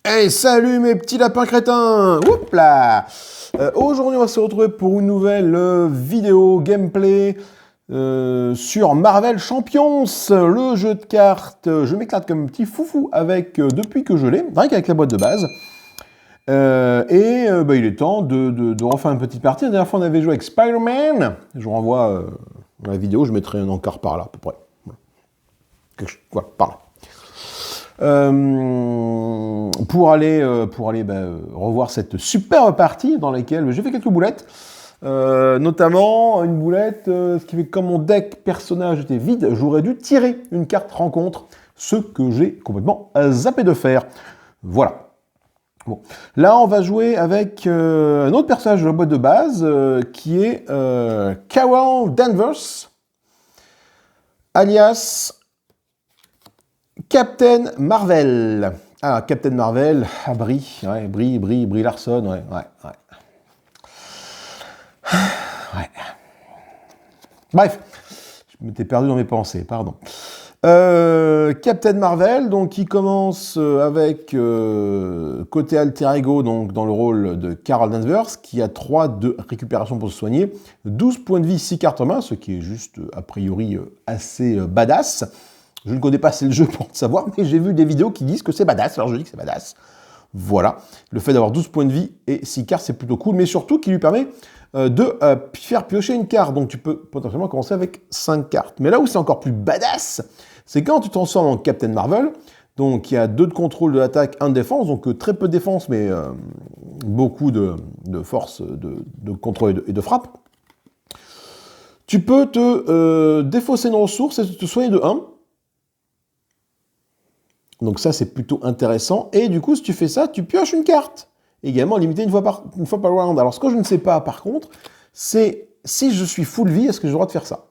Hey, salut mes petits lapins crétins! Oups là! Aujourd'hui, on va se retrouver pour une nouvelle vidéo gameplay sur Marvel Champions, le jeu de cartes. Je m'éclate comme un petit foufou avec depuis que je l'ai, rien qu'avec la boîte de base. Il est temps de refaire une petite partie. La dernière fois, on avait joué avec Spider-Man. Je vous renvoie dans la vidéo, je mettrai un encart par là, à peu près. Voilà, par là. Pour aller revoir cette superbe partie dans laquelle j'ai fait quelques boulettes, notamment une boulette, ce qui fait que comme mon deck personnage était vide, j'aurais dû tirer une carte rencontre, ce que j'ai complètement zappé de faire. Voilà. Bon. Là, on va jouer avec un autre personnage de la boîte de base, qui est Carol Danvers, alias Captain Marvel. Ah, Captain Marvel, Brie Larson, ouais. Bref, je m'étais perdu dans mes pensées, pardon. Captain Marvel, donc qui commence avec côté alter ego, donc dans le rôle de Carol Danvers, qui a 3 de récupération pour se soigner, 12 points de vie, 6 cartes en main, ce qui est juste a priori assez badass. Je ne connais pas assez le jeu pour le savoir, mais j'ai vu des vidéos qui disent que c'est badass, alors je dis que c'est badass. Voilà, le fait d'avoir 12 points de vie et 6 cartes, c'est plutôt cool, mais surtout qui lui permet de faire piocher une carte, donc tu peux potentiellement commencer avec 5 cartes. Mais là où c'est encore plus badass, c'est quand tu te transformes en Captain Marvel, donc il y a 2 de contrôle de l'attaque, 1 de défense, donc très peu de défense, mais beaucoup de force de contrôle et de frappe. Tu peux te défausser une ressource et te soigner de 1. Donc ça, c'est plutôt intéressant. Et du coup, si tu fais ça, tu pioches une carte. Également limité une fois par round. Alors, ce que je ne sais pas, par contre, c'est si je suis full vie, est-ce que j'ai le droit de faire ça?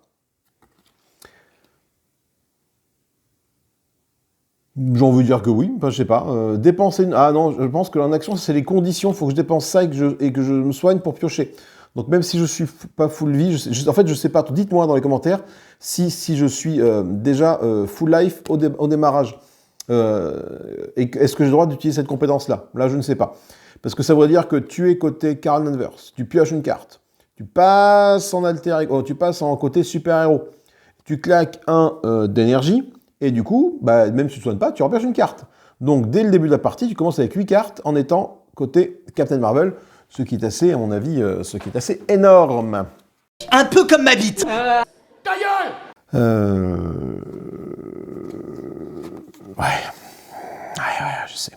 J'en veux dire que oui, enfin, je sais pas. Dépenser... Ah non, je pense que en action, c'est les conditions. Il faut que je dépense ça et que je me soigne pour piocher. Donc même si je suis pas full vie, en fait, je sais pas. Dites-moi dans les commentaires si je suis déjà full life au démarrage. Et est-ce que j'ai le droit d'utiliser cette compétence-là? Là, je ne sais pas. Parce que ça voudrait dire que tu es côté Carol Danvers, tu pioches une carte, tu passes en tu passes en côté super-héros, tu claques un d'énergie, et du coup, même si tu ne soignes pas, tu repioches une carte. Donc, dès le début de la partie, tu commences avec 8 cartes en étant côté Captain Marvel, ce qui est assez, à mon avis, ce qui est assez énorme. Un peu comme ma bite. Ta gueule! Ouais, je sais.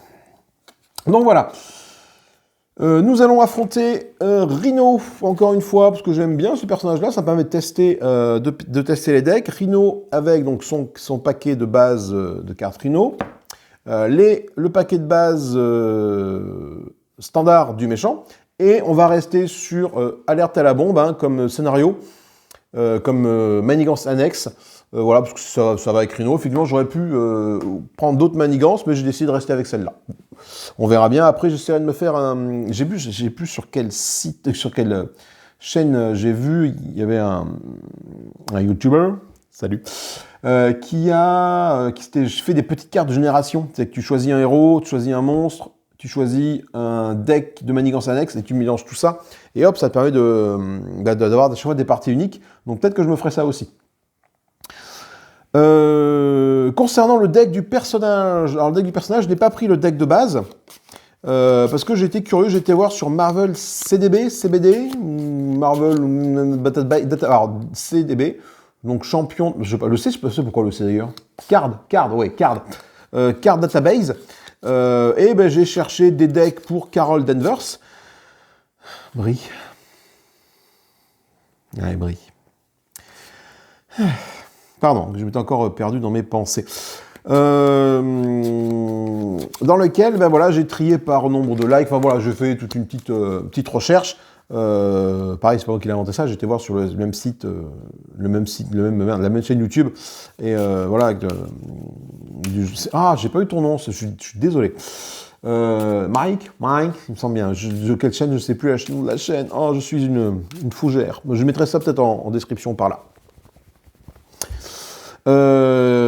Donc voilà. Nous allons affronter Rhino, encore une fois, parce que j'aime bien ce personnage-là, ça me permet de tester, tester les decks. Rhino avec donc, son paquet de base de cartes Rhino. Le paquet de base standard du méchant. Et on va rester sur alerte à la bombe, hein, comme scénario, comme manigance annexe. Voilà, parce que ça va avec Rhino. Effectivement, j'aurais pu prendre d'autres manigances, mais j'ai décidé de rester avec celle-là. On verra bien. Après, j'essaierai de me faire un... J'ai plus sur quel site, sur quelle chaîne j'ai vu, il y avait un YouTuber, salut, qui fait des petites cartes de génération. C'est que tu choisis un héros, tu choisis un monstre, tu choisis un deck de manigance annexe et tu mélanges tout ça. Et hop, ça te permet d'avoir à chaque fois des parties uniques. Donc peut-être que je me ferai ça aussi. Concernant le deck du personnage, alors le deck du personnage, je n'ai pas pris le deck de base parce que j'étais curieux, j'étais voir sur Marvel CBD, Marvel alors CDB, donc champion, je sais pas, le C, je sais pas pourquoi le C d'ailleurs, Card Database, et j'ai cherché des decks pour Carol Danvers, Brie. Pardon, je m'étais encore perdu dans mes pensées. Dans lequel, voilà, j'ai trié par nombre de likes. Enfin voilà, j'ai fait toute une petite recherche. Pareil, c'est pas moi qui l'ai inventé ça. J'étais voir sur le même site, la même chaîne YouTube. Et voilà. J'ai pas eu ton nom. Je suis désolé. Mike, il me semble bien. Quelle chaîne, je ne sais plus le nom de la chaîne. Oh, je suis une fougère. Je mettrai ça peut-être en description par là.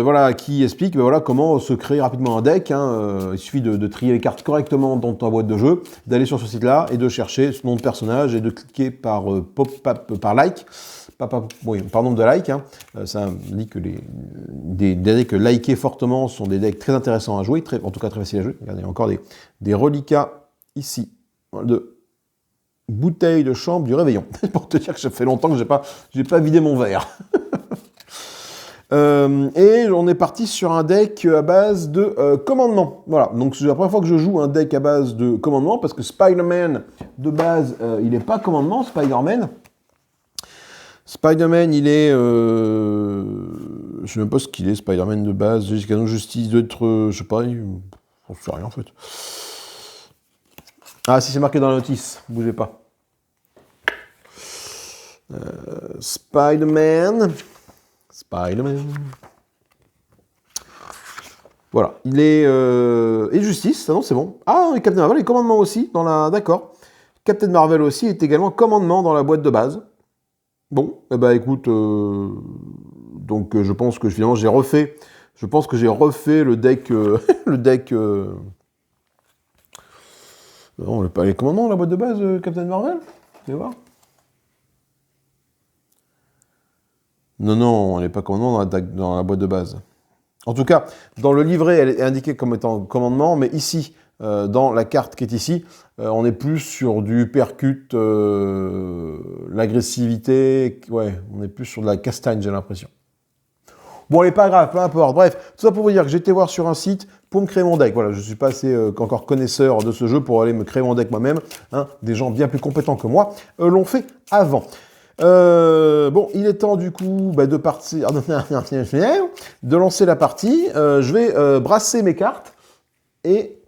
voilà, qui explique voilà, comment se créer rapidement un deck. Hein. Il suffit de trier les cartes correctement dans ta boîte de jeu, d'aller sur ce site-là et de chercher ce nom de personnage et de cliquer par par like, par nombre de likes. Hein. Ça dit que des decks likés fortement sont des decks très intéressants à jouer, en tout cas très faciles à jouer. Regardez, il y a encore des reliquats ici de bouteilles de chambre du réveillon. Pour te dire que ça fait longtemps que j'ai pas vidé mon verre. Et on est parti sur un deck à base de commandement. Voilà, donc c'est la première fois que je joue un deck à base de commandement, parce que Spider-Man, de base, il n'est pas commandement, Spider-Man. Spider-Man, il est... je sais même pas ce qu'il est, Spider-Man de base. Jusqu'à nos justice doit être... je sais pas, on ne sait rien en fait. Ah, si c'est marqué dans la notice, bougez pas. Spider-Man... Voilà, il est... et Justice, ah non, c'est bon. Ah, et Captain Marvel et Commandement aussi, dans la... D'accord. Captain Marvel aussi est également Commandement dans la boîte de base. Bon, eh ben écoute, donc je pense que finalement j'ai refait... Je pense que j'ai refait le deck... le deck... Non, pas les commandements dans la boîte de base, Captain Marvel. Vous allez voir. Non, on n'est pas commandement dans la boîte de base. En tout cas, dans le livret, elle est indiquée comme étant commandement, mais ici, dans la carte qui est ici, on est plus sur du percute, l'agressivité, ouais, on est plus sur de la castagne, j'ai l'impression. Bon, elle n'est pas grave, peu importe. Bref, tout ça pour vous dire que j'ai été voir sur un site pour me créer mon deck. Voilà, je ne suis pas assez encore connaisseur de ce jeu pour aller me créer mon deck moi-même. Hein. Des gens bien plus compétents que moi l'ont fait avant. Bon, il est temps du coup de partir, de lancer la partie. Je vais brasser mes cartes et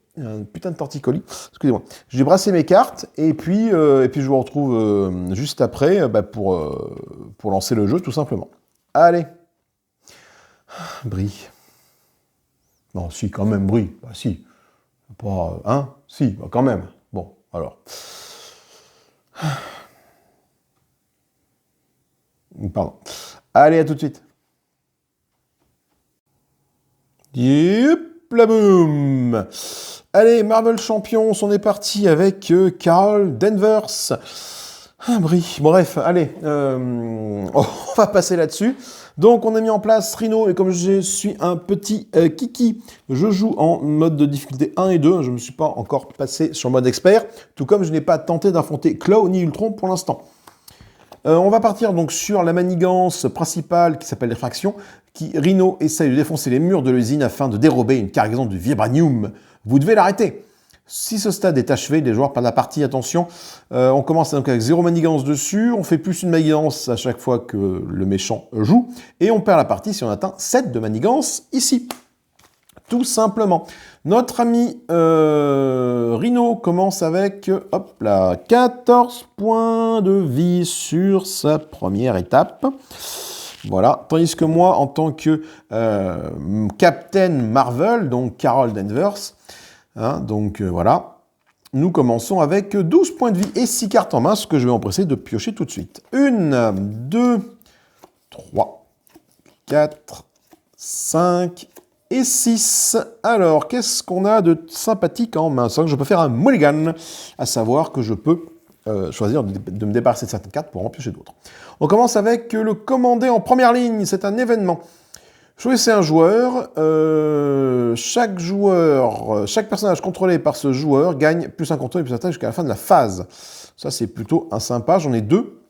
putain de torticolis. Excusez-moi. Je vais brasser mes cartes et puis je vous retrouve juste après pour lancer le jeu tout simplement. Allez, brille. Non, si quand même brille. Bah si, pas hein, si, bah, quand même. Bon, alors. Pardon. Allez, à tout de suite. Yep, la boum. Allez, Marvel Champions, on est parti avec Carol Danvers. Brie. Bref, allez, on va passer là-dessus. Donc, on a mis en place Rhino, et comme je suis un petit kiki, je joue en mode de difficulté 1 et 2. Je ne me suis pas encore passé sur le mode expert, tout comme je n'ai pas tenté d'affronter Claw ni Ultron pour l'instant. On va partir donc sur la manigance principale qui s'appelle l'effraction, qui Rhino essaye de défoncer les murs de l'usine afin de dérober une cargaison de vibranium. Vous devez l'arrêter. Si ce stade est achevé, les joueurs perdent la partie, attention. On commence donc avec 0 manigance dessus, on fait plus une manigance à chaque fois que le méchant joue, et on perd la partie si on atteint 7 de manigance ici. Tout simplement. Notre ami Rhino commence avec, hop là, 14 points de vie sur sa première étape. Voilà. Tandis que moi, en tant que Captain Marvel, donc Carol Danvers, hein, donc voilà, nous commençons avec 12 points de vie et 6 cartes en main, ce que je vais m'empresser de piocher tout de suite. 1, 2, 3, 4, 5... et 6. Alors, qu'est-ce qu'on a de sympathique en main? C'est vrai que je peux faire un mulligan, à savoir que je peux choisir de me débarrasser de certaines cartes pour en piocher d'autres. On commence avec le commandé en première ligne. C'est un événement. Choisissez un joueur. Chaque personnage contrôlé par ce joueur gagne plus un contrôle et plus d'attaque jusqu'à la fin de la phase. Ça, c'est plutôt un sympa. J'en ai 2.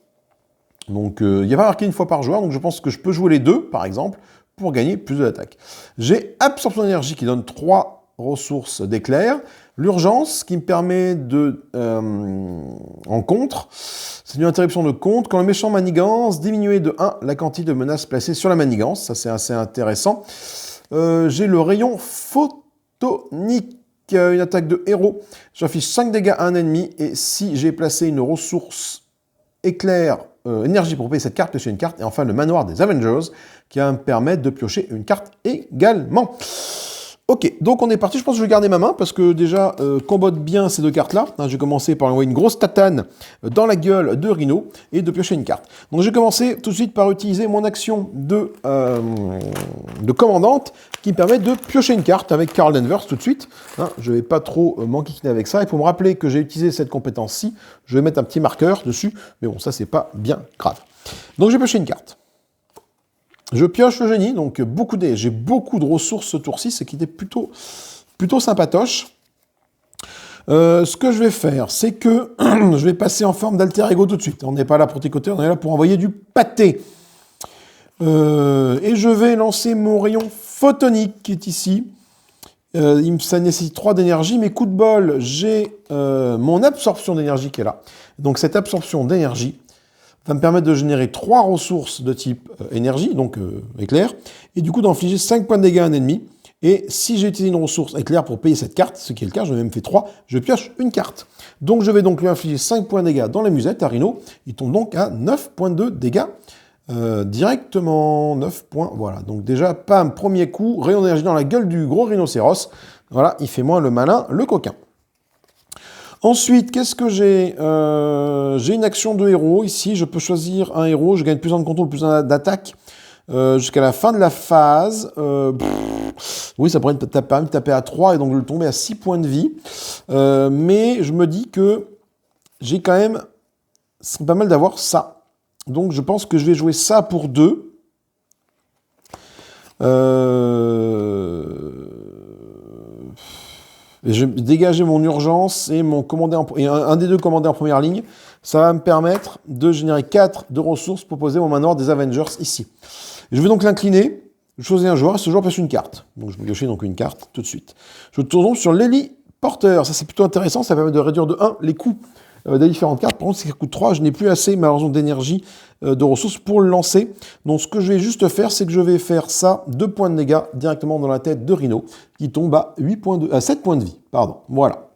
Donc, il n'y a pas marqué une fois par joueur. Donc, je pense que je peux jouer les 2, par exemple, pour gagner plus de l'attaque. J'ai absorption d'énergie qui donne 3 ressources d'éclair. L'urgence qui me permet de... en contre, c'est une interruption de contre. Quand le méchant manigance, diminuer de 1 la quantité de menaces placées sur la manigance. Ça, c'est assez intéressant. J'ai le rayon photonique, une attaque de héros. J'affiche 5 dégâts à un ennemi. Et si j'ai placé une ressource éclair, énergie pour payer cette carte, piocher une carte. Et enfin, le manoir des Avengers, qui va me permettre de piocher une carte également. Ok, donc on est parti. Je pense que je vais garder ma main parce que déjà, combote bien ces deux cartes-là. Hein, je vais commencer par envoyer une grosse tatane dans la gueule de Rhino et de piocher une carte. Donc je vais commencer tout de suite par utiliser mon action de commandante qui me permet de piocher une carte avec Carl Danvers tout de suite. Hein, je ne vais pas trop m'enquiquiner avec ça. Et pour me rappeler que j'ai utilisé cette compétence-ci, je vais mettre un petit marqueur dessus. Mais bon, ça, c'est pas bien grave. Donc je vais piocher une carte. Je pioche le génie, donc j'ai beaucoup de ressources ce tour-ci, ce qui était plutôt sympatoche. Ce que je vais faire, c'est que je vais passer en forme d'alter ego tout de suite. On n'est pas là pour tricoter, on est là pour envoyer du pâté. Et je vais lancer mon rayon photonique qui est ici. Ça nécessite 3 d'énergie, mais coup de bol, j'ai mon absorption d'énergie qui est là. Donc cette absorption d'énergie va me permettre de générer 3 ressources de type énergie, donc éclair, et du coup d'infliger 5 points de dégâts à un ennemi. Et si j'ai utilisé une ressource éclair pour payer cette carte, ce qui est le cas, j'en ai même fait 3, je pioche une carte. Donc je vais donc lui infliger 5 points de dégâts dans la musette à Rhino. Il tombe donc à 9,2 dégâts directement. 9 points, voilà. Donc déjà, pam, premier coup, rayon d'énergie dans la gueule du gros rhinocéros. Voilà, il fait moins le malin, le coquin. Ensuite, qu'est-ce que j'ai j'ai une action de héros. Ici, je peux choisir un héros. Je gagne plus 1 de contrôle, plus 1 d'attaque jusqu'à la fin de la phase. Oui, ça pourrait me permettre de taper à 3 et donc de le tomber à 6 points de vie. Mais je me dis que j'ai quand même... Ce serait pas mal d'avoir ça. Donc, je pense que je vais jouer ça pour 2. Et je vais dégager mon urgence et un des deux commandés en première ligne. Ça va me permettre de générer 4 de ressources pour poser mon manoir des Avengers ici. Je vais donc l'incliner, je choisis un joueur et ce joueur pioche une carte. Donc je vais piocher donc une carte tout de suite. Je tourne donc sur l'héliporteur. Ça c'est plutôt intéressant, ça permet de réduire de 1 les coûts des différentes cartes. Par contre, si ça coûte 3, je n'ai plus assez malheureusement d'énergie, de ressources pour le lancer. Donc ce que je vais juste faire, c'est que je vais faire ça, 2 points de dégâts directement dans la tête de Rhino, qui tombe à 7 points de vie. Pardon, voilà.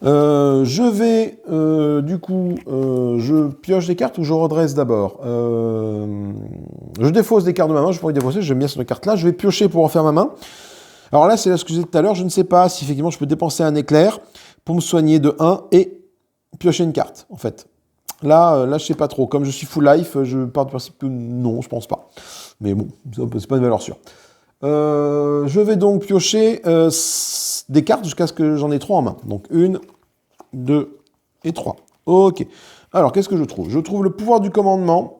Je vais, je pioche des cartes ou je redresse d'abord. Je défausse des cartes de ma main, je pourrais défausser, j'aime bien cette carte-là. Je vais piocher pour en faire ma main. Alors là, c'est là ce que je disais tout à l'heure, je ne sais pas si effectivement je peux dépenser un éclair pour me soigner de 1 et piocher une carte, en fait. Là, je sais pas trop. Comme je suis full life, je pars du principe que non, je pense pas. Mais bon, c'est pas une valeur sûre. Je vais donc piocher des cartes jusqu'à ce que j'en ai 3 en main. Donc 1, 2 et 3. Ok. Alors, qu'est-ce que je trouve? Je trouve le pouvoir du commandement.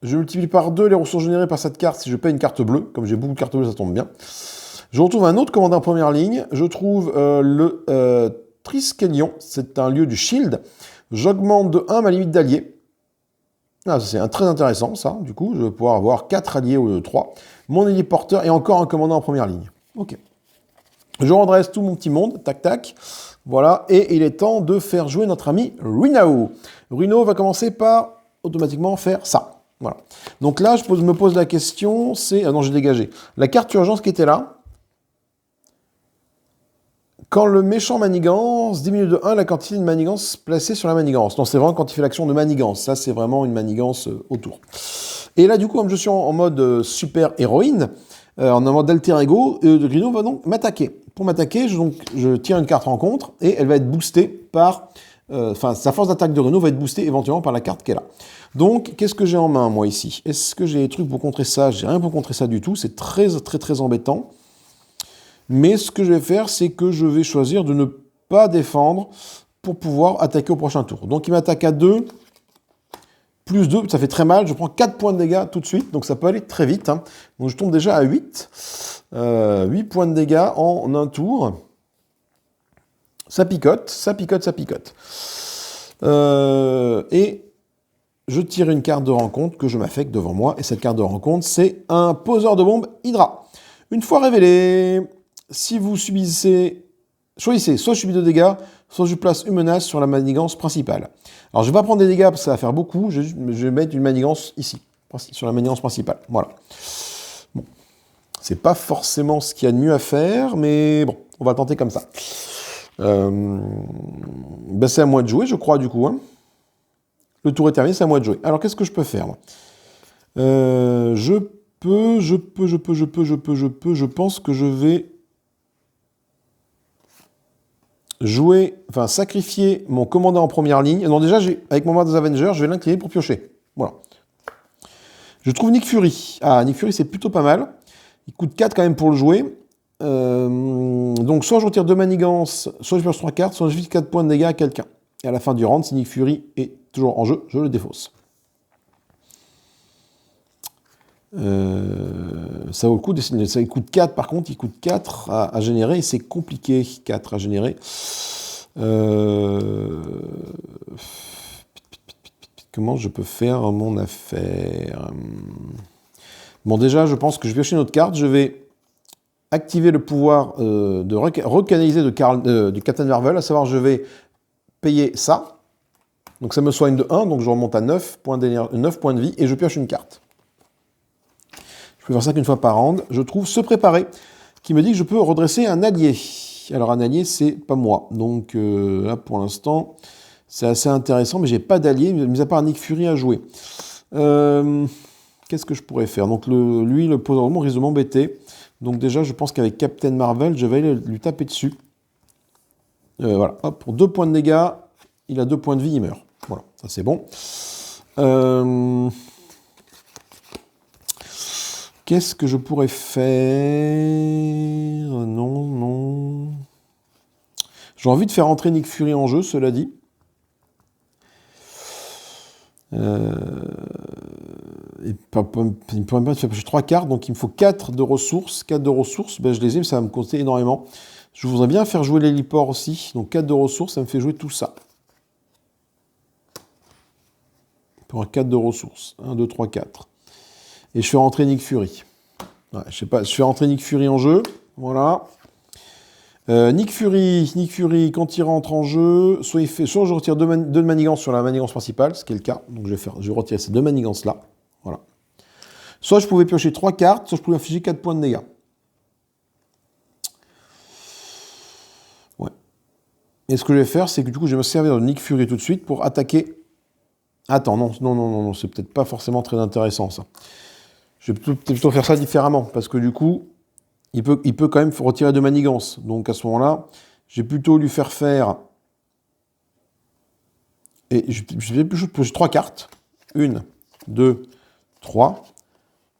Je multiplie par 2 les ressources générées par cette carte si je paye une carte bleue. Comme j'ai beaucoup de cartes bleues, ça tombe bien. Je retrouve un autre commandant en première ligne. Je trouve le Triskelion. C'est un lieu du shield. J'augmente de 1 ma limite d'alliés. Ah, c'est très intéressant, ça. Du coup, je vais pouvoir avoir 4 alliés au lieu de 3. Mon héliporteur et encore un commandant en première ligne. Ok. Je redresse tout mon petit monde. Tac, tac. Voilà. Et il est temps de faire jouer notre ami Rhino. Rhino va commencer par automatiquement faire ça. Voilà. Donc là, je me pose la question, c'est... Ah non, j'ai dégagé. La carte urgence qui était là. Quand le méchant manigance diminue de 1 la quantité de manigance placée sur la manigance. Non, c'est vraiment quand il fait l'action de manigance. Ça, c'est vraiment une manigance autour. Et là, du coup, comme je suis en mode super héroïne, en mode alter ego, Rhino va donc m'attaquer. Pour m'attaquer, je tire une carte rencontre et elle va être boostée par... sa force d'attaque de Rhino va être boostée éventuellement par la carte qu'elle a. Donc, qu'est-ce que j'ai en main, moi, ici? Est-ce que j'ai des trucs pour contrer ça? J'ai rien pour contrer ça du tout. C'est très, très, très embêtant. Mais ce que je vais faire, c'est que je vais choisir de ne pas défendre pour pouvoir attaquer au prochain tour. Donc il m'attaque à 2, plus 2, ça fait très mal. Je prends 4 points de dégâts tout de suite, donc ça peut aller très vite. Hein. Donc je tombe déjà à 8. 8 points de dégâts en un tour. Ça picote, ça picote, ça picote. Et je tire une carte de rencontre que je m'affecte devant moi. Et cette carte de rencontre, c'est un poseur de bombe Hydra. Une fois révélé... Si vous choisissez soit je subis 2 dégâts, soit je place une menace sur la manigance principale. Alors je ne vais pas prendre des dégâts parce que ça va faire beaucoup, je vais mettre une manigance ici, sur la manigance principale. Voilà. Bon. C'est pas forcément ce qu'il y a de mieux à faire, mais bon, on va tenter comme ça. C'est à moi de jouer, je crois, du coup. Hein. Le tour est terminé, c'est à moi de jouer. Alors qu'est-ce que je peux faire? Je je pense que je vais jouer, enfin sacrifier mon commandant en première ligne. Non, déjà, avec mon Mars Avenger, je vais l'incliner pour piocher. Voilà. Je trouve Nick Fury. Ah, Nick Fury, c'est plutôt pas mal. Il coûte 4 quand même pour le jouer. Donc, soit je retire 2 manigances, soit je pioche 3 cartes, soit je file 4 points de dégâts à quelqu'un. Et à la fin du round, si Nick Fury est toujours en jeu, je le défausse. Ça vaut le coup, ça coûte 4 par contre, il coûte 4 à générer et c'est compliqué 4 à générer. Comment je peux faire mon affaire? Bon, déjà, je pense que je vais piocher une autre carte, je vais activer le pouvoir de recanaliser du Captain Marvel, à savoir je vais payer ça, donc ça me soigne de 1, donc je remonte à 9 points de vie et je pioche une carte. Je peux faire ça qu'une fois par round. Je trouve se préparer, qui me dit que je peux redresser un allié. Alors un allié, c'est pas moi. Donc là, pour l'instant, c'est assez intéressant, mais j'ai pas d'allié, mis à part Nick Fury à jouer. Qu'est-ce que je pourrais faire? Donc lui, le posant risque de m'embêter. Donc déjà, je pense qu'avec Captain Marvel, je vais aller lui taper dessus. Voilà, hop, pour 2 points de dégâts, il a 2 points de vie, il meurt. Voilà, ça c'est bon. Qu'est-ce que je pourrais faire? Non. J'ai envie de faire entrer Nick Fury en jeu, cela dit. Il me permet de faire piocher 3 cartes, donc il me faut 4 de ressources. 4 de ressources, ben je les ai, mais ça va me coûter énormément. Je voudrais bien faire jouer l'héliport aussi, donc 4 de ressources, ça me fait jouer tout ça. Pour un 4 de ressources. 1, 2, 3, 4. Et je fais rentrer Nick Fury. Ouais, je sais pas, je fais rentrer Nick Fury en jeu. Voilà. Nick Fury, quand il rentre en jeu, soit je retire 2 manigances sur la manigance principale, ce qui est le cas. Donc je vais retirer ces 2 manigances-là. Voilà. Soit je pouvais piocher 3 cartes, soit je pouvais infliger 4 points de dégâts. Ouais. Et ce que je vais faire, c'est que du coup, je vais me servir de Nick Fury tout de suite pour attaquer. Attends, non, c'est peut-être pas forcément très intéressant ça. Je vais plutôt faire ça différemment, parce que du coup, il peut quand même retirer 2 manigances. Donc à ce moment-là, je vais plutôt lui faire faire... Et je vais piocher 3 cartes. 1, 2, 3.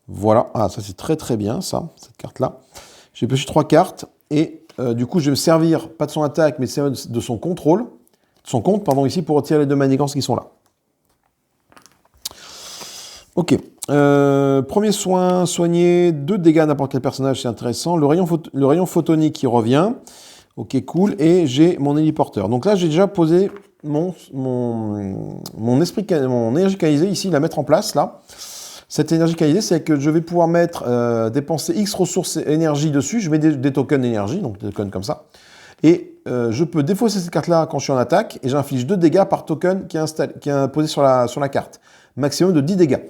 Voilà. Ah, ça c'est très très bien, ça, cette carte-là. Je vais piocher 3 cartes, et du coup, je vais me servir, pas de son attaque, mais de son contrôle, de son compte, pardon, ici, pour retirer les 2 manigances qui sont là. Ok. Premier soin, soigner 2 dégâts à n'importe quel personnage, c'est intéressant. Le rayon photonique qui revient. Ok, cool. Et j'ai mon héliporteur. Donc là, j'ai déjà posé mon énergie canalisée ici, la mettre en place là. Cette énergie canalisée, c'est que je vais pouvoir dépenser X ressources énergie dessus. Je mets des tokens d'énergie, donc des tokens comme ça. Et je peux défausser cette carte-là quand je suis en attaque, et j'inflige 2 dégâts par token qui est posé sur la carte. Maximum de 10 dégâts.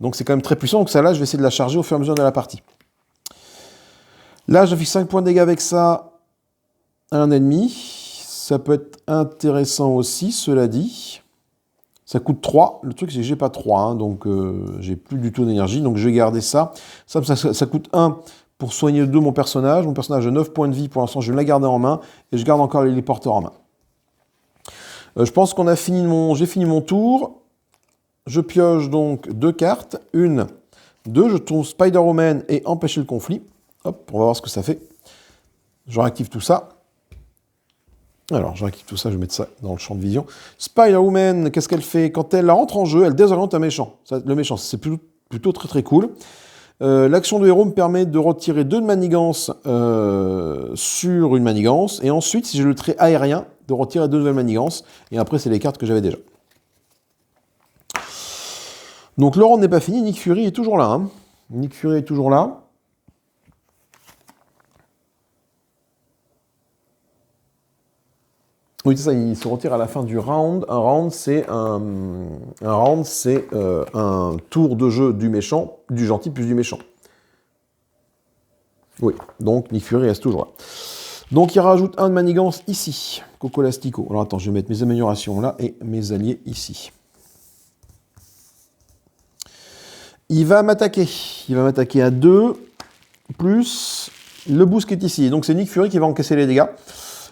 Donc c'est quand même très puissant, donc celle-là, je vais essayer de la charger au fur et à mesure de la partie. Là, j'affiche 5 points de dégâts avec ça à un ennemi. Ça peut être intéressant aussi, cela dit. Ça coûte 3. Le truc, c'est que j'ai pas 3, hein, donc j'ai plus du tout d'énergie, donc je vais garder ça. Ça coûte 1 pour soigner 2 mon personnage. Mon personnage a 9 points de vie, pour l'instant, je vais la garder en main, et je garde encore l'héliporteur en main. Je pense qu'on a j'ai fini mon tour. Je pioche donc 2 cartes. 1, 2, je tourne Spider-Woman et empêcher le conflit. Hop, on va voir ce que ça fait. Je réactive tout ça. Alors, je réactive tout ça, je vais mettre ça dans le champ de vision. Spider-Woman, qu'est-ce qu'elle fait? Quand elle rentre en jeu, elle désoriente un méchant. Le méchant, c'est plutôt très très cool. L'action de héros me permet de retirer 2 de manigance sur une manigance. Et ensuite, si j'ai le trait aérien, de retirer 2 nouvelles manigances. Et après, c'est les cartes que j'avais déjà. Donc le round n'est pas fini, Nick Fury est toujours là. Hein. Nick Fury est toujours là. Oui, c'est ça, il se retire à la fin du round. Un round, c'est un tour de jeu du méchant, du gentil plus du méchant. Oui, donc Nick Fury reste toujours là. Donc il rajoute 1 de manigance ici. Coco Lastico. Alors attends, je vais mettre mes améliorations là et mes alliés ici. Il va m'attaquer. Il va m'attaquer à 2, plus le boost qui est ici. Et donc c'est Nick Fury qui va encaisser les dégâts.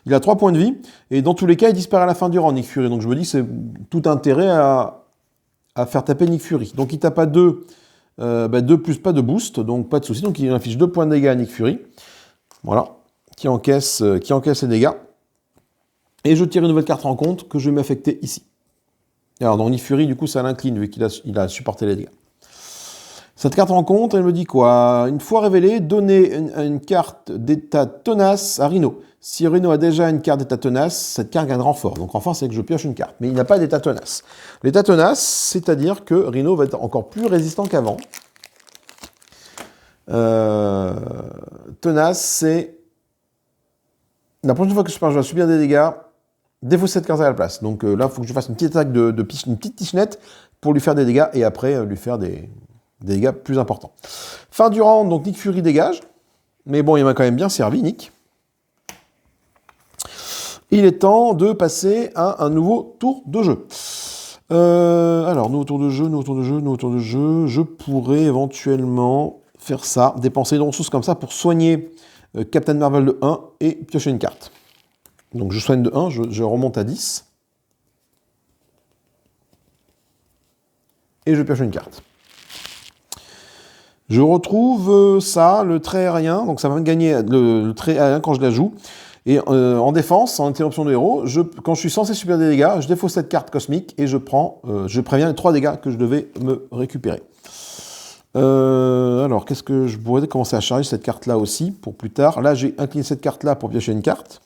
Il a 3 points de vie, et dans tous les cas, il disparaît à la fin du round, Nick Fury. Donc je me dis que c'est tout intérêt à faire taper Nick Fury. Donc il tape à 2, 2 plus pas de boost, donc pas de souci. Donc il inflige 2 points de dégâts à Nick Fury. Voilà, qui encaisse les dégâts. Et je tire une nouvelle carte en compte que je vais m'affecter ici. Alors dans Nick Fury, du coup, ça l'incline vu qu'il a supporté les dégâts. Cette carte en compte, elle me dit quoi? Une fois révélée, donnez une carte d'état tenace à Rhino. Si Rhino a déjà une carte d'état tenace, cette carte gagne renfort. Donc renfort, c'est que je pioche une carte. Mais il n'a pas d'état tenace. L'état tenace, c'est-à-dire que Rhino va être encore plus résistant qu'avant. Tenace, c'est... La prochaine fois que je vais subir des dégâts, défausser cette carte à la place. Donc là, il faut que je fasse une petite attaque une petite pichenette pour lui faire des dégâts et après lui faire des dégâts plus importants. Fin du round, donc Nick Fury dégage. Mais bon, il m'a quand même bien servi, Nick. Il est temps de passer à un nouveau tour de jeu. Alors, nouveau tour de jeu. Je pourrais éventuellement faire ça, dépenser une ressource comme ça pour soigner Captain Marvel de 1 et piocher une carte. Donc je soigne de 1, je remonte à 10. Et je pioche une carte. Je retrouve ça, le trait aérien, donc ça va me gagner le trait aérien quand je la joue. Et en défense, en interruption de héros, quand je suis censé subir des dégâts, je défausse cette carte cosmique et je préviens les 3 dégâts que je devais me récupérer. Alors, qu'est-ce que je pourrais commencer à charger cette carte-là aussi pour plus tard? Là, j'ai incliné cette carte-là pour piocher une carte.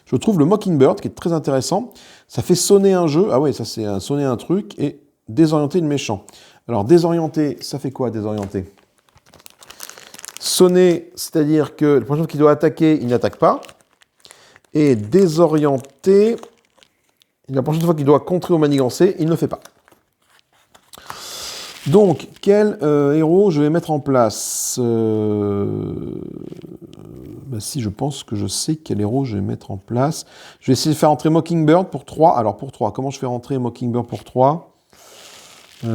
Je trouve le Mockingbird qui est très intéressant. Ça fait sonner un jeu. Ah ouais, ça c'est sonner un truc et désorienter le méchant. Alors, désorienter, ça fait quoi désorienter? Sonner, c'est-à-dire que la prochaine fois qu'il doit attaquer, il n'attaque pas. Et désorienter, la prochaine fois qu'il doit contrer ou manigancer, il ne le fait pas. Donc, quel héros je vais mettre en place si, je pense que je sais quel héros je vais mettre en place. Je vais essayer de faire entrer Mockingbird pour 3. Alors, pour 3, comment je fais rentrer Mockingbird pour 3 1.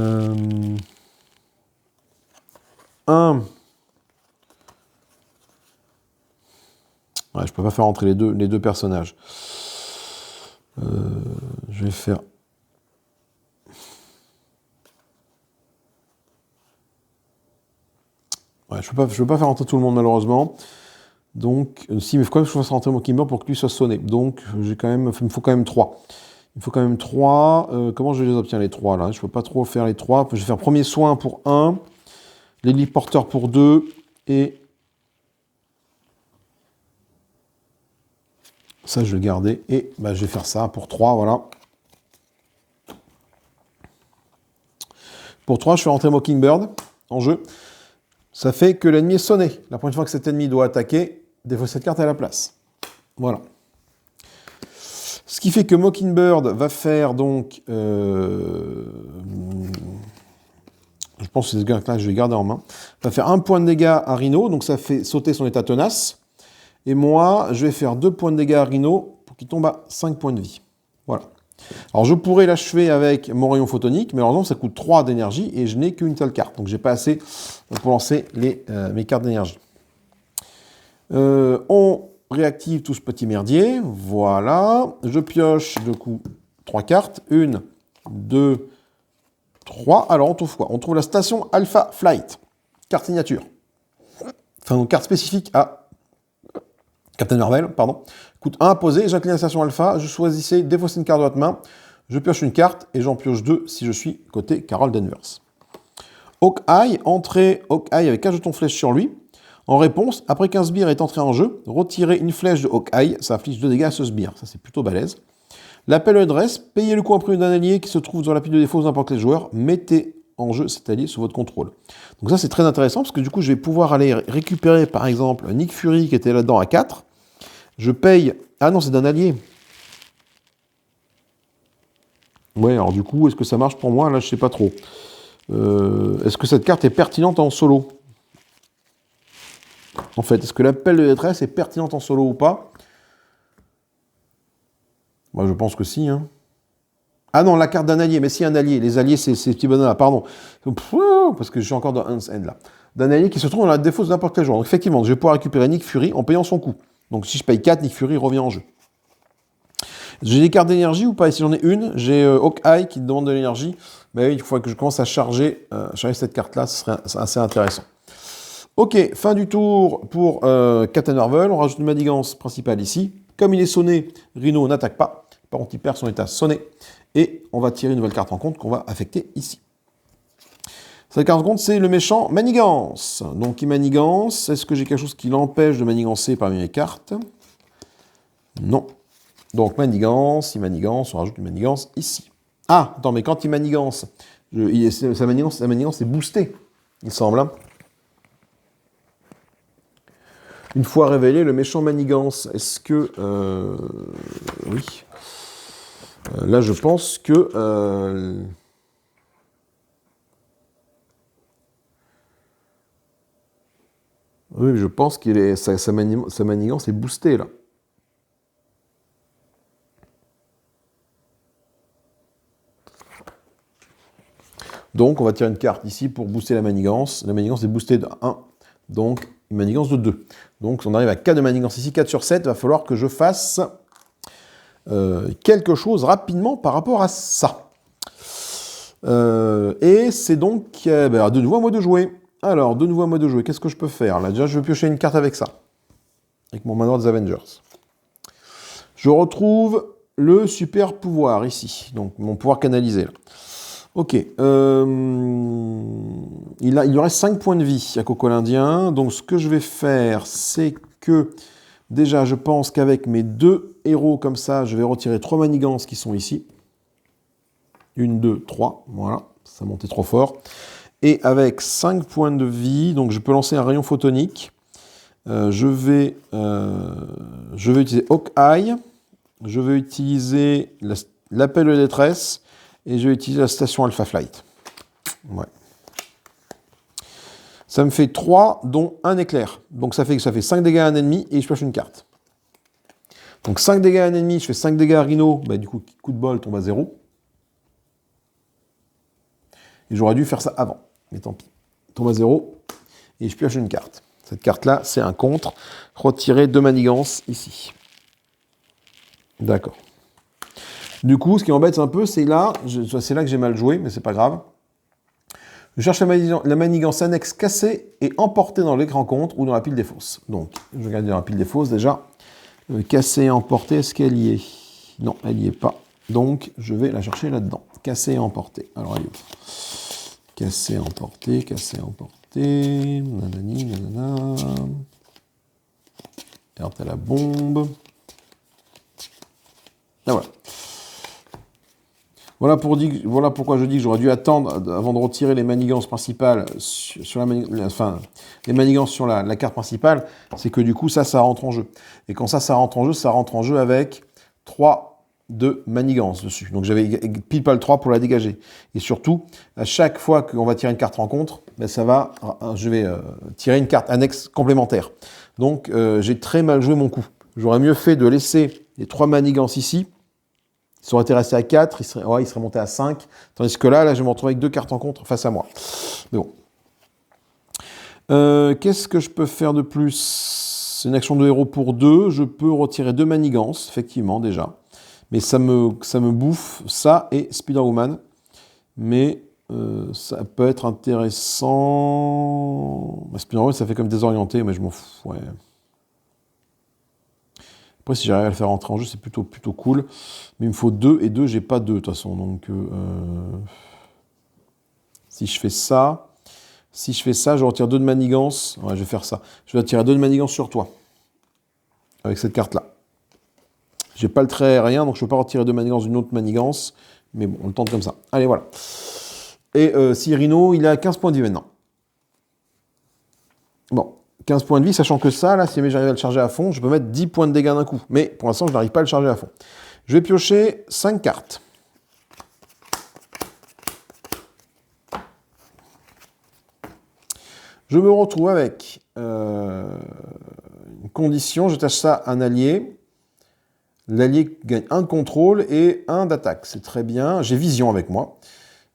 Ouais, je peux pas faire rentrer les deux personnages. Je vais faire... Ouais, je peux pas faire rentrer tout le monde malheureusement. Donc, si, mais il faut quand même que je fasse rentrer Mockingbird pour que lui soit sonné. Donc, il me faut quand même 3. Il faut quand même 3. Comment je les obtiens les 3 là? Je peux pas trop faire les 3. Je vais faire premier soin pour 1, l'héliporteur pour 2 et... Ça, je vais le garder. Et je vais faire ça pour 3, voilà. Pour 3, je fais rentrer Mockingbird en jeu. Ça fait que l'ennemi est sonné. La prochaine fois que cet ennemi doit attaquer, défaut cette carte à la place. Voilà. Ce qui fait que Mockingbird va faire donc... je pense que c'est ce gars-là que je vais garder en main. Va faire 1 point de dégâts à Rhino, donc ça fait sauter son état tenace. Et moi, je vais faire 2 points de dégâts à Rhino pour qu'il tombe à 5 points de vie. Voilà. Alors, je pourrais l'achever avec mon rayon photonique, mais malheureusement, ça coûte 3 d'énergie et je n'ai qu'une seule carte. Donc, j'ai pas assez pour lancer mes cartes d'énergie. On réactive tout ce petit merdier. Voilà. Je pioche, du coup, 3 cartes. 1, 2, 3. Alors, on trouve quoi? On trouve la station Alpha Flight. Carte signature. Enfin, une carte spécifique à Captain Marvel, pardon. Coûte 1 à poser, j'incline la station alpha, je choisissais défausser une carte de votre main, je pioche une carte et j'en pioche 2 si je suis côté Carol Danvers. Hawkeye, entrée Hawkeye avec un jeton flèche sur lui. En réponse, après qu'un sbire est entré en jeu, retirez une flèche de Hawkeye, ça inflige 2 dégâts à ce sbire, ça c'est plutôt balèze. L'appel à l'adresse, payez le coût imprimé d'un allié qui se trouve dans la pile de défauts n'importe quel joueur, mettez en jeu cet allié sous votre contrôle. Donc ça c'est très intéressant parce que du coup je vais pouvoir aller récupérer par exemple Nick Fury qui était là-dedans à 4. Je paye... Ah non, c'est d'un allié. Ouais, alors du coup, est-ce que ça marche pour moi? Là, je sais pas trop. Est-ce que cette carte est pertinente en solo? En fait, est-ce que l'appel de détresse est pertinente en solo ou pas? Moi, je pense que si. Hein. Ah non, la carte d'un allié, mais si un allié, les alliés, c'est ces petits bonhommes-là, pardon. Parce que je suis encore dans un end là. D'un allié qui se trouve dans la défausse de n'importe quel joueur. Donc effectivement, je vais pouvoir récupérer Nick Fury en payant son coût. Donc si je paye 4, Nick Fury revient en jeu. J'ai des cartes d'énergie ou pas? Et si j'en ai une, j'ai Hawkeye qui demande de l'énergie. Mais il faut que je commence à charger cette carte-là, ce serait assez intéressant. Ok, fin du tour pour Captain Marvel. On rajoute une manigance principale ici. Comme il est sonné, Rhino n'attaque pas. Par contre, il perd son état sonné. Et on va tirer une nouvelle carte en compte qu'on va affecter ici. Cette carte en compte, c'est le méchant Manigance. Donc il manigance. Est-ce que j'ai quelque chose qui l'empêche de manigancer parmi mes cartes? Non. Donc manigance, il manigance, on rajoute une manigance ici. Ah, attends, mais quand il manigance, sa manigance est boostée, il semble. Hein. Une fois révélé, le méchant manigance, est-ce que... oui. Là, je pense que... oui, je pense que sa manigance est boostée, là. Donc, on va tirer une carte ici pour booster la manigance. La manigance est boostée de 1, donc une manigance de 2. Donc, on arrive à 4 de manigance ici, 4 sur 7. Il va falloir que je fasse quelque chose rapidement par rapport à ça. Et c'est donc de nouveau à moi de jouer. Alors, de nouveau à moi de jouer. Qu'est-ce que je peux faire? Là, déjà, je vais piocher une carte avec ça. Avec mon manoir des Avengers. Je retrouve le super pouvoir ici. Donc, mon pouvoir canalisé, là. Ok. Il lui reste 5 points de vie à Coco l'Indien. Donc, ce que je vais faire, c'est que... Déjà, je pense qu'avec mes 2 héros comme ça, je vais retirer 3 manigances qui sont ici. 1, 2, 3. Voilà. Ça montait trop fort. Et avec 5 points de vie, donc je peux lancer un rayon photonique. Je vais utiliser Hawkeye. Je vais utiliser l'appel de détresse. Et je vais utiliser la station Alpha Flight. Ouais. Ça me fait 3, dont un éclair. Donc ça fait 5 dégâts à un ennemi et je pioche une carte. Donc 5 dégâts à un ennemi, je fais 5 dégâts à Rhino. Bah, du coup, coup de bol tombe à 0. Et j'aurais dû faire ça avant. Mais tant pis. Tombe à 0. Et je pioche une carte. Cette carte-là, c'est un contre. Retirer 2 manigances ici. D'accord. Du coup, ce qui m'embête un peu, c'est là que j'ai mal joué, mais c'est pas grave. Je cherche la manigance annexe cassée et emportée dans l'écran contre ou dans la pile des fosses. Donc, je regarde dans la pile des fosses déjà. Cassée et emportée, est-ce qu'elle y est? Non, elle n'y est pas. Donc, je vais la chercher là-dedans. Cassée et emportée. Alors, elle est où? Cassée, emportée, nanani, nanana. Carte à la bombe. Ah voilà. Voilà pourquoi je dis que j'aurais dû attendre avant de retirer les manigances principales les manigances sur la carte principale, c'est que du coup ça rentre en jeu. Et quand ça rentre en jeu avec 3 de manigances dessus. Donc j'avais pile pas le 3 pour la dégager. Et surtout, à chaque fois qu'on va tirer une carte rencontre, ben je vais tirer une carte annexe complémentaire. Donc j'ai très mal joué mon coup. J'aurais mieux fait de laisser les 3 manigances ici. Ils auraient été restés à 4, ils seraient montés à 5. Tandis que là, je vais me retrouver avec 2 cartes en contre face à moi. Mais bon. Qu'est-ce que je peux faire de plus? C'est une action de héros pour 2. Je peux retirer 2 manigances, effectivement, déjà. Mais ça me bouffe ça et Spider-Woman. Mais ça peut être intéressant. Spider-Woman, ça fait comme désorienté, mais je m'en fous. Ouais. Après, si j'arrive à le faire rentrer en jeu, c'est plutôt cool. Mais il me faut 2, et 2, j'ai pas 2, de toute façon. Donc, si je fais ça, je retire 2 de manigance. Ouais, je vais faire ça. Je vais tirer 2 de manigance sur toi. Avec cette carte-là. J'ai pas le trait aérien, donc je peux pas retirer 2 manigances d'une autre manigance. Mais bon, on le tente comme ça. Allez, voilà. Et si Rhino, il a 15 points de vie maintenant. Bon. 15 points de vie, sachant que ça, là, si jamais j'arrive à le charger à fond, je peux mettre 10 points de dégâts d'un coup. Mais pour l'instant, je n'arrive pas à le charger à fond. Je vais piocher 5 cartes. Je me retrouve avec une condition, j'attache ça à un allié. L'allié gagne 1 de contrôle et 1 d'attaque. C'est très bien. J'ai vision avec moi.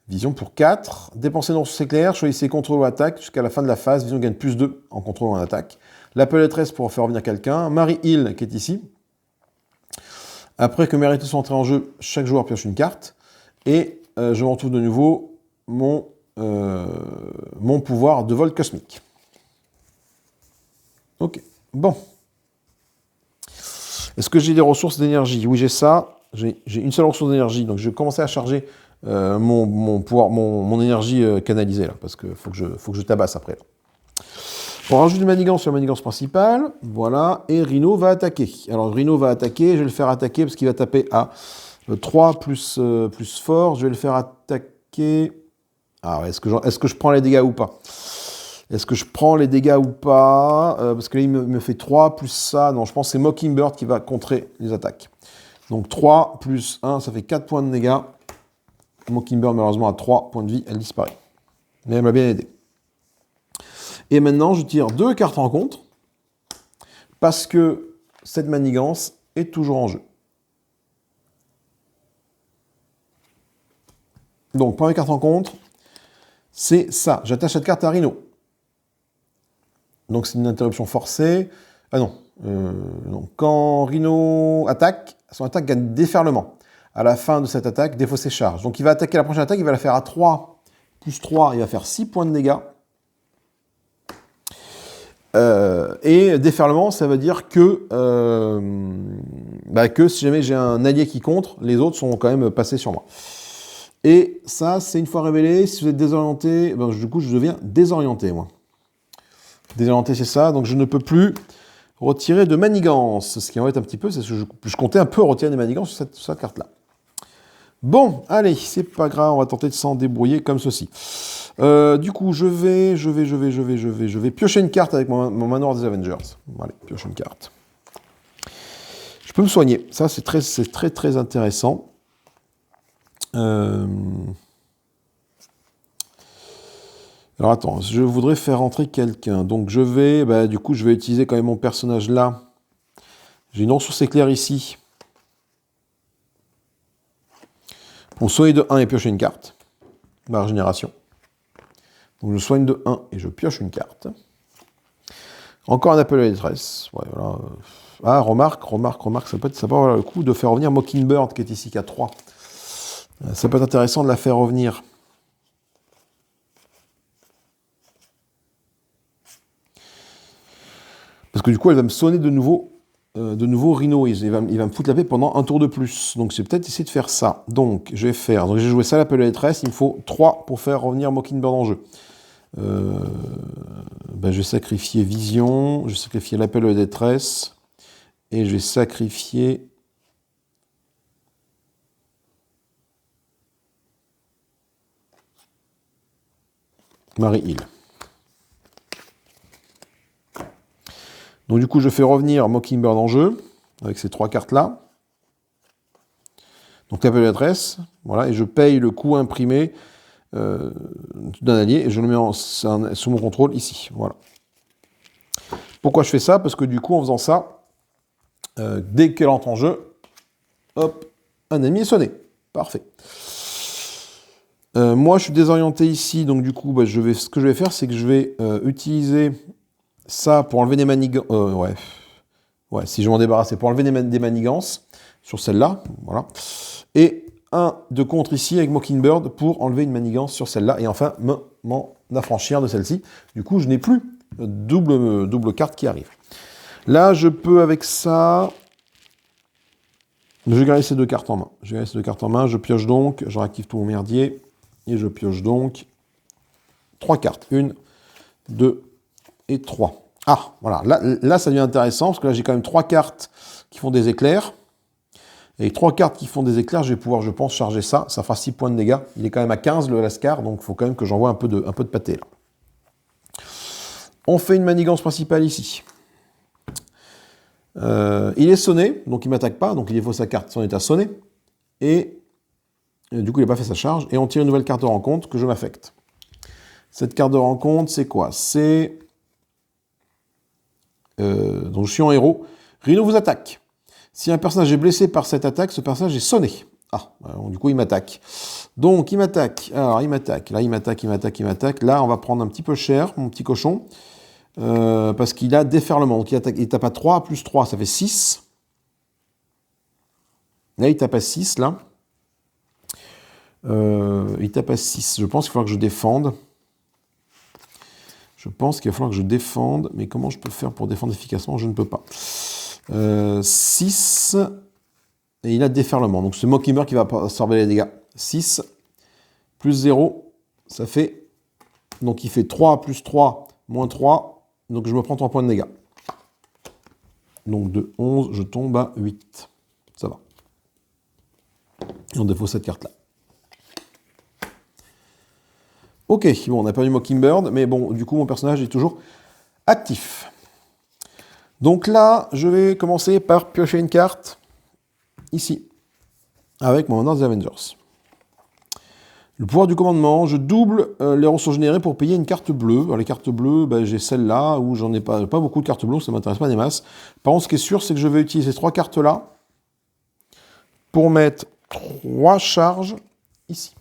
Vision pour 4. Dépensez une ressource éclair, choisissez contrôle ou attaque jusqu'à la fin de la phase. Vision gagne plus 2 en contrôle ou en attaque. L'appel détresse pour faire revenir quelqu'un. Marie Hill qui est ici. Après que mes réalités sont entrées en jeu, chaque joueur pioche une carte. Et je retrouve de nouveau mon pouvoir de vol cosmique. Ok, bon. Est-ce que j'ai des ressources d'énergie? Oui, j'ai ça. J'ai une seule ressource d'énergie. Donc, je vais commencer à charger mon énergie canalisée, là, parce qu'il faut que je tabasse après. Là. On rajoute une manigance sur la manigance principale. Voilà. Et Rhino va attaquer. Alors, Rhino va attaquer. Je vais le faire attaquer parce qu'il va taper à 3 plus fort. Je vais le faire attaquer. Ah ouais, est-ce que je prends les dégâts ou pas? Est-ce que je prends les dégâts ou pas? Parce que là, il me fait 3 plus ça. Non, je pense que c'est Mockingbird qui va contrer les attaques. Donc 3 plus 1, ça fait 4 points de dégâts. Mockingbird, malheureusement, a 3 points de vie. Elle disparaît. Mais elle m'a bien aidé. Et maintenant, je tire 2 cartes en contre. Parce que cette manigance est toujours en jeu. Donc, première carte en contre, c'est ça. J'attache cette carte à Rhino. Donc c'est une interruption forcée. Ah non. Donc, quand Rhino attaque, son attaque gagne déferlement. À la fin de cette attaque, défaut ses charges. Donc il va attaquer la prochaine attaque, il va la faire à 3 plus 3, il va faire 6 points de dégâts. Et déferlement, ça veut dire que si jamais j'ai un allié qui contre, les autres sont quand même passés sur moi. Et ça, c'est une fois révélé, si vous êtes désorienté, du coup je deviens désorienté, moi. Désorienté, c'est ça, donc je ne peux plus retirer de manigance. Ce qui embête un petit peu, c'est que je comptais un peu retirer des manigances sur cette carte-là. Bon, allez, c'est pas grave, on va tenter de s'en débrouiller comme ceci. Du coup, je vais piocher une carte avec mon Manoir des Avengers. Allez, pioche une carte. Je peux me soigner, ça c'est très très intéressant. Alors attends, je voudrais faire entrer quelqu'un. Donc je vais utiliser quand même mon personnage là. J'ai une ressource éclair ici. Pour soigner de 1 et piocher une carte. Ma régénération. Donc je soigne de 1 et je pioche une carte. Encore un appel à la détresse. Ouais, voilà. Ah, remarque, ça peut avoir le coup de faire revenir Mockingbird qui est ici, qui a 3. Ça peut être intéressant de la faire revenir. Parce que du coup, elle va me sonner de nouveau Rhino. Il va me foutre la paix pendant un tour de plus. Donc, je vais peut-être essayer de faire ça. Donc, j'ai joué ça à l'appel à la détresse. Il me faut 3 pour faire revenir Mockingbird en jeu. Je vais sacrifier Vision. Je vais sacrifier l'appel à la détresse. Et je vais sacrifier... Marie Hill. Donc du coup, je fais revenir Mockingbird en jeu, avec ces 3 cartes-là. Donc l'appel d'adresse, voilà, et je paye le coût imprimé d'un allié, et je le mets sous mon contrôle ici, voilà. Pourquoi je fais ça? Parce que du coup, en faisant ça, dès qu'elle entre en jeu, hop, un ennemi est sonné. Parfait. Moi, je suis désorienté ici, donc du coup, ce que je vais faire, c'est que je vais utiliser... ça, pour enlever des manigances... Ouais, si je m'en débarrasse, c'est pour enlever des manigances sur celle-là, voilà. Et un de contre ici avec Mockingbird pour enlever une manigance sur celle-là et enfin m'en affranchir de celle-ci. Du coup, je n'ai plus double carte qui arrive. Là, je peux avec ça... Je vais garder ces 2 cartes en main. Je pioche donc, je réactive tout mon merdier et je pioche donc 3 cartes. 1, 2 et 3. Ah, voilà. Là, ça devient intéressant, parce que là, j'ai quand même 3 cartes qui font des éclairs. Et avec 3 cartes qui font des éclairs, je vais pouvoir, je pense, charger ça. Ça fera 6 points de dégâts. Il est quand même à 15, le Lascar, donc il faut quand même que j'envoie un peu de pâté, là. On fait une manigance principale ici. Il est sonné, donc il ne m'attaque pas, donc il faut sa carte, son état sonné. Et du coup, il n'a pas fait sa charge. Et on tire une nouvelle carte de rencontre que je m'affecte. Cette carte de rencontre, c'est quoi? C'est... donc je suis en héros. Rhino vous attaque. Si un personnage est blessé par cette attaque, ce personnage est sonné. Ah, alors, du coup, il m'attaque. Donc, il m'attaque. Alors, il m'attaque. Là, il m'attaque. Là, on va prendre un petit peu cher, mon petit cochon. Parce qu'il a déferlement. Donc, il tape à 3, plus 3, ça fait 6. Là, il tape à 6, là. Il tape à 6. Je pense qu'il va falloir que je défende. Mais comment je peux faire pour défendre efficacement? Je ne peux pas. 6. Et il a déferlement. Donc, c'est Mockingbird qui va absorber les dégâts. 6 plus 0, ça fait... Donc, il fait 3 plus 3 moins 3. Donc, je me prends 3 points de dégâts. Donc, de 11, je tombe à 8. Ça va. Et on défausse cette carte-là. Ok, bon, on n'a pas eu Mockingbird, mais bon, du coup, mon personnage est toujours actif. Donc là, je vais commencer par piocher une carte, ici, avec mon Honor des Avengers. Le pouvoir du commandement, je double les ressources générées pour payer une carte bleue. Alors, les cartes bleues, ben, j'ai celle-là, où j'en ai pas beaucoup de cartes bleues, ça ne m'intéresse pas des masses. Par contre, ce qui est sûr, c'est que je vais utiliser ces 3 cartes-là pour mettre 3 charges ici.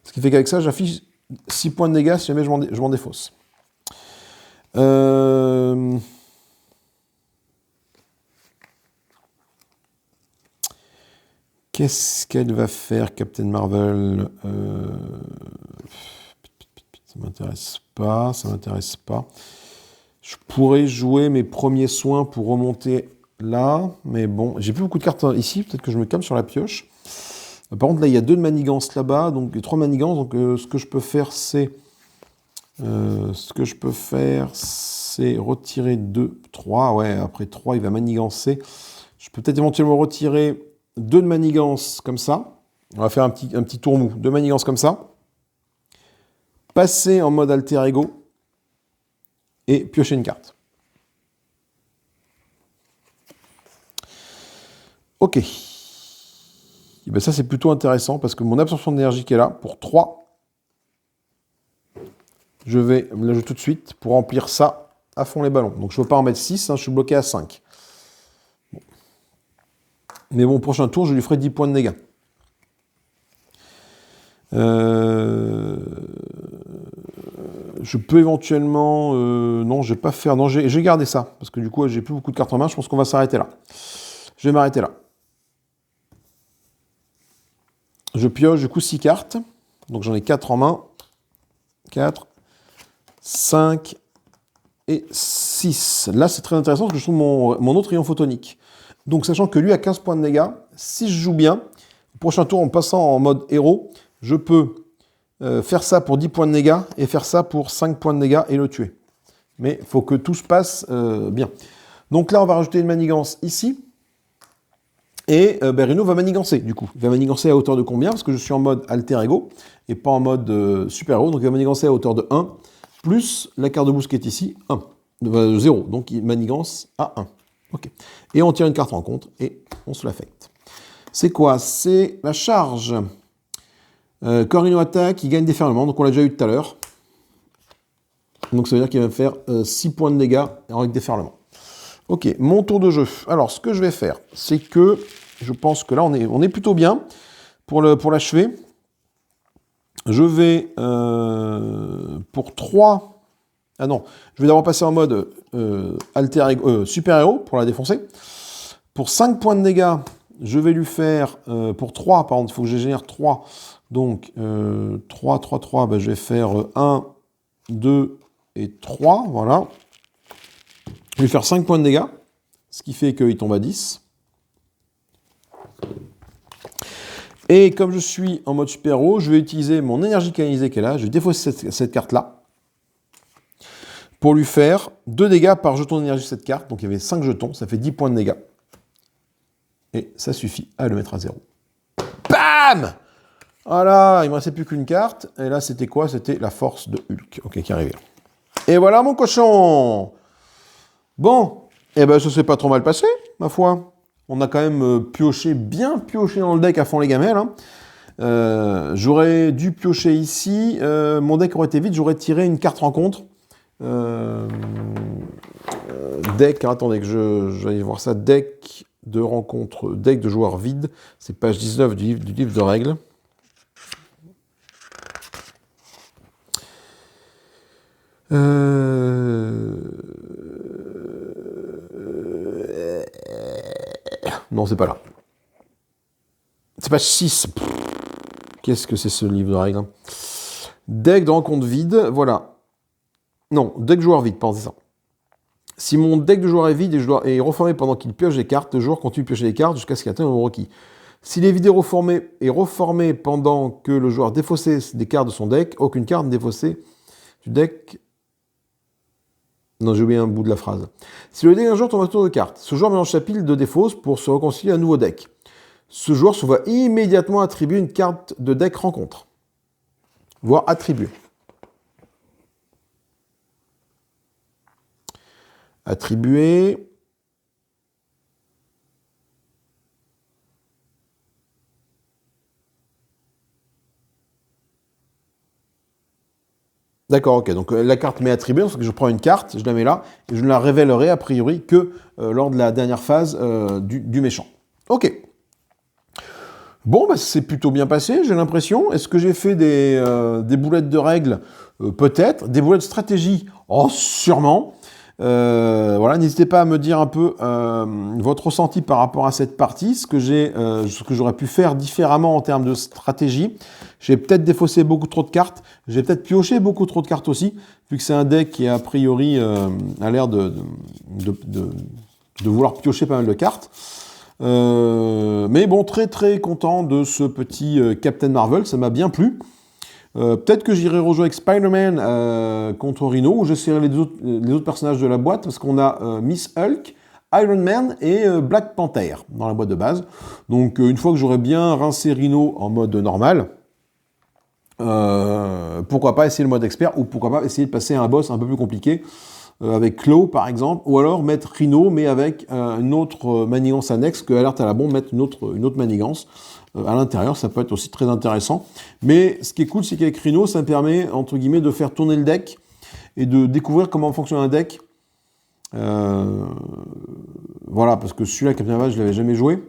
Ce qui fait qu'avec ça, j'affiche 6 points de dégâts si jamais je m'en défausse. Qu'est-ce qu'elle va faire, Captain Marvel? Ça m'intéresse pas. Je pourrais jouer mes premiers soins pour remonter là, mais bon, j'ai plus beaucoup de cartes ici, peut-être que je me calme sur la pioche. Par contre, là, il y a 2 de manigance là-bas, donc 3 manigances. Donc, ce que je peux faire, c'est retirer 2, 3. Ouais, après 3, il va manigancer. Je peux peut-être éventuellement retirer 2 de manigance comme ça. On va faire un petit tour mou. 2 manigances comme ça. Passer en mode alter ego. Et piocher une carte. Ok. Et bien ça, c'est plutôt intéressant parce que mon absorption d'énergie qui est là, pour 3, je vais me l'ajouter tout de suite pour remplir ça à fond les ballons. Donc je ne peux pas en mettre 6, hein, je suis bloqué à 5. Bon. Mais bon, prochain tour, je lui ferai 10 points de dégâts. Je peux éventuellement... non, je ne vais pas faire... Non, j'ai gardé ça, parce que du coup, j'ai plus beaucoup de cartes en main. Je pense qu'on va s'arrêter là. Je vais m'arrêter là. Je pioche du coup 6 cartes. Donc j'en ai 4 en main. 4, 5 et 6. Là, c'est très intéressant parce que je trouve mon autre rayon photonique. Donc, sachant que lui a 15 points de dégâts, si je joue bien, au prochain tour, en passant en mode héros, je peux faire ça pour 10 points de dégâts et faire ça pour 5 points de dégâts et le tuer. Mais il faut que tout se passe bien. Donc là, on va rajouter une manigance ici. Et Rhino va manigancer, du coup. Il va manigancer à hauteur de combien? Parce que je suis en mode alter ego et pas en mode super-héros. Donc il va manigancer à hauteur de 1, plus la carte de boost qui est ici, 0. Donc il manigance à 1. Ok. Et on tire une carte en rencontre et on se l'affecte. C'est quoi? C'est la charge. Corino attaque, il gagne déferlement. Donc on l'a déjà eu tout à l'heure. Donc ça veut dire qu'il va me faire 6 points de dégâts avec déferlement. Ok, mon tour de jeu. Alors, ce que je vais faire, c'est que je pense que là, on est plutôt bien pour l'achever. Je vais pour 3... Ah non, je vais d'abord passer en mode super-héros pour la défoncer. Pour 5 points de dégâts, je vais lui faire... pour 3, par contre, il faut que je génère 3. Donc, 3, ben, je vais faire 1, 2 et 3, voilà. Je vais faire 5 points de dégâts, ce qui fait qu'il tombe à 10. Et comme je suis en mode super-héros, je vais utiliser mon énergie canalisée qui est là. Je vais défausser cette carte-là pour lui faire 2 dégâts par jeton d'énergie de cette carte. Donc il y avait 5 jetons, ça fait 10 points de dégâts. Et ça suffit à le mettre à 0. Bam! Voilà, il ne me restait plus qu'une carte. Et là, c'était quoi? C'était la force de Hulk. Ok, qui arrivait. Et voilà mon cochon! Bon, eh ben ça s'est pas trop mal passé, ma foi. On a quand même bien pioché dans le deck à fond les gamelles. Hein. J'aurais dû piocher ici. Mon deck aurait été vide, j'aurais tiré une carte rencontre. Deck, alors attendez que je vais voir ça. Deck de rencontre, deck de joueurs vides. C'est page 19 du livre de règles. Non, c'est pas là. C'est page 6. Qu'est-ce que c'est ce livre de règles? Deck de rencontre vide, voilà. Non, deck joueur vide, pardon, c'est ça. Si mon deck de joueur est vide et je dois est reformé pendant qu'il pioche des cartes, le joueur continue de piocher des cartes jusqu'à ce qu'il atteigne un requis. S'il est vide et reformé pendant que le joueur défaussait des cartes de son deck, aucune carte défaussée du deck. Non, j'ai oublié un bout de la phrase. Si le deck d'un joueur tombe à tour de cartes, ce joueur mélange sa pile de défausses pour se réconcilier à un nouveau deck. Ce joueur se voit immédiatement attribuer une carte de deck rencontre. Voire attribuer. Attribuer. D'accord, ok. Donc la carte m'est attribuée, parce que je prends une carte, je la mets là, et je ne la révélerai a priori que lors de la dernière phase du méchant. Ok. Bon, bah, c'est plutôt bien passé, j'ai l'impression. Est-ce que j'ai fait des boulettes de règles? Peut-être. Des boulettes de stratégie? Oh, sûrement. Voilà, n'hésitez pas à me dire un peu votre ressenti par rapport à cette partie, ce que j'aurais pu faire différemment en termes de stratégie. J'ai peut-être défaussé beaucoup trop de cartes, j'ai peut-être pioché beaucoup trop de cartes aussi, vu que c'est un deck qui a priori a l'air de vouloir piocher pas mal de cartes. Mais bon, très très content de ce petit Captain Marvel, ça m'a bien plu. Peut-être que j'irai rejouer avec Spider-Man contre Rhino, ou j'essaierai les autres personnages de la boîte, parce qu'on a Miss Hulk, Iron Man et Black Panther dans la boîte de base. Donc une fois que j'aurai bien rincé Rhino en mode normal, pourquoi pas essayer le mode expert, ou pourquoi pas essayer de passer à un boss un peu plus compliqué, avec Claw par exemple, ou alors mettre Rhino mais avec une autre manigance annexe, que Alerte à la bombe mettre une autre manigance. À l'intérieur, ça peut être aussi très intéressant. Mais ce qui est cool, c'est qu'avec Rhino, ça me permet, entre guillemets, de faire tourner le deck et de découvrir comment fonctionne un deck. Voilà, parce que celui-là, Captain Marvel, je ne l'avais jamais joué.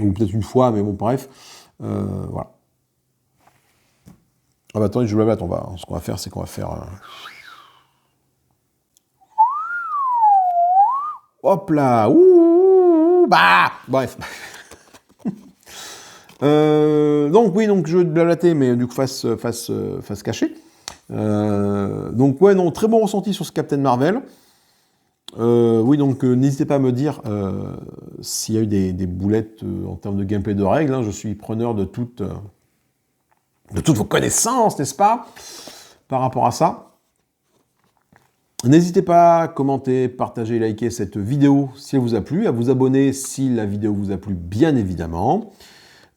Ou peut-être une fois, mais bon, bref. Voilà. Ah bah attendez, je vais la battre. Ce qu'on va faire, c'est qu'on va faire... Hop là. Ouh, bah bref. Donc oui, donc je vais blablater, mais du coup face cachée. Donc ouais, non, très bon ressenti sur ce Captain Marvel. Oui, donc n'hésitez pas à me dire s'il y a eu des boulettes en termes de gameplay de règles. Hein. Je suis preneur de toutes vos connaissances, n'est-ce pas, par rapport à ça. N'hésitez pas à commenter, partager, liker cette vidéo si elle vous a plu, à vous abonner si la vidéo vous a plu, bien évidemment.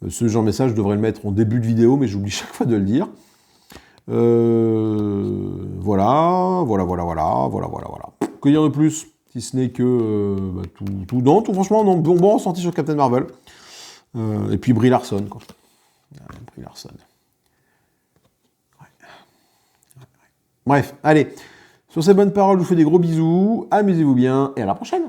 Ce genre de message, je devrais le mettre en début de vidéo, mais j'oublie chaque fois de le dire. Voilà. Que dire de plus, si ce n'est que tout franchement, non, bon ressenti sur Captain Marvel. Et puis Brie Larson, quoi. Brie Larson. Ouais. Bref, allez. Sur ces bonnes paroles, je vous fais des gros bisous, amusez-vous bien, et à la prochaine!